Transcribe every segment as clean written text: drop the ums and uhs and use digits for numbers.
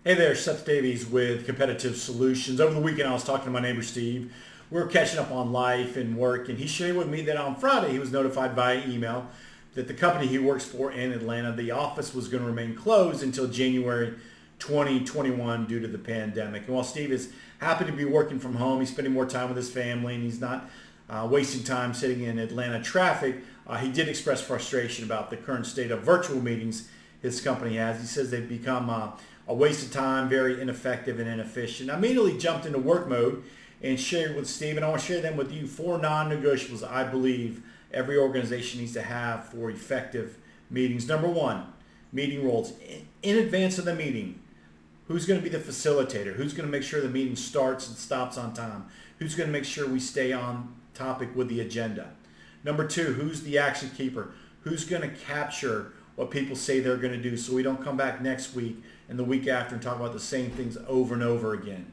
Hey there, Seth Davies with Competitive Solutions. Over the weekend, I was talking to my neighbor Steve. We were catching up on life and work, and he shared with me that on Friday he was notified via email that the company he works for in Atlanta, the office was going to remain closed until January 2021 due to the pandemic. And while Steve is happy to be working from home, he's spending more time with his family, and he's not wasting time sitting in Atlanta traffic, he did express frustration about the current state of virtual meetings his company has. He says they've become a waste of time, very ineffective and inefficient. I immediately jumped into work mode and shared with Steve, and I want to share them with you, 4 non-negotiables I believe every organization needs to have for effective meetings. Number 1, meeting rules. In advance of the meeting, who's going to be the facilitator? Who's going to make sure the meeting starts and stops on time? Who's going to make sure we stay on topic with the agenda? Number 2, who's the action keeper? Who's going to capture what people say they're going to do so we don't come back next week and the week after and talk about the same things over and over again?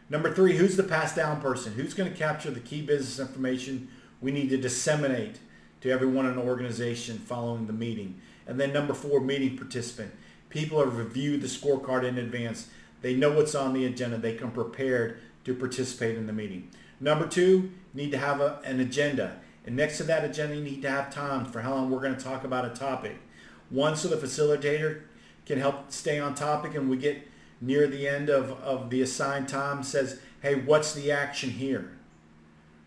Number 3, who's the pass down person? Who's going to capture the key business information we need to disseminate to everyone in the organization following the meeting? And then number 4, meeting participant. People have reviewed the scorecard in advance. They know what's on the agenda. They come prepared to participate in the meeting. Number 2, you need to have an agenda. And next to that agenda, you need to have time for how long we're going to talk about a topic. One, so the facilitator can help stay on topic, and we get near the end of the assigned time, says, hey, what's the action here?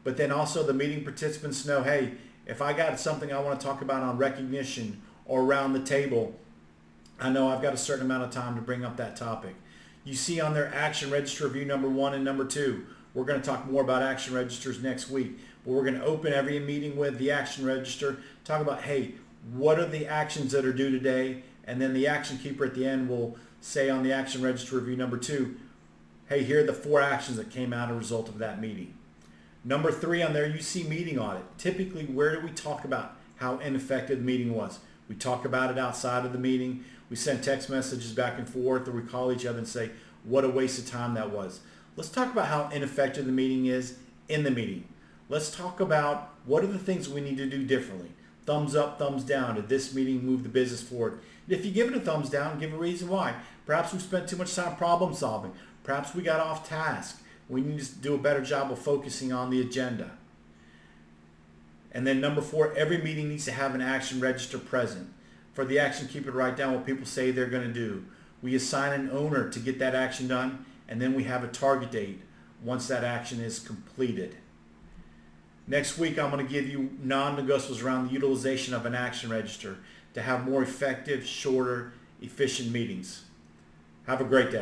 But then also the meeting participants know, hey, if I got something I want to talk about on recognition or around the table, I know I've got a certain amount of time to bring up that topic. You see on their action register review number 1 and number 2. We're going to talk more about action registers next week. But we're going to open every meeting with the action register, talk about, hey, what are the actions that are due today? And then the action keeper at the end will say on the action register review number 2, hey, here are the 4 actions that came out as a result of that meeting. Number 3 on there, you see meeting audit. Typically, where do we talk about how ineffective the meeting was? We talk about it outside of the meeting. We send text messages back and forth, or we call each other and say, what a waste of time that was. Let's talk about how ineffective the meeting is in the meeting. Let's talk about what are the things we need to do differently. Thumbs up, thumbs down. Did this meeting move the business forward? And if you give it a thumbs down, give a reason why. Perhaps we spent too much time problem solving. Perhaps we got off task. We need to do a better job of focusing on the agenda. And then number 4, every meeting needs to have an action register present. For the action keeper to write down what people say they're going to do. We assign an owner to get that action done, and then we have a target date once that action is completed. Next week, I'm going to give you non-negotiables around the utilization of an action register to have more effective, shorter, efficient meetings. Have a great day.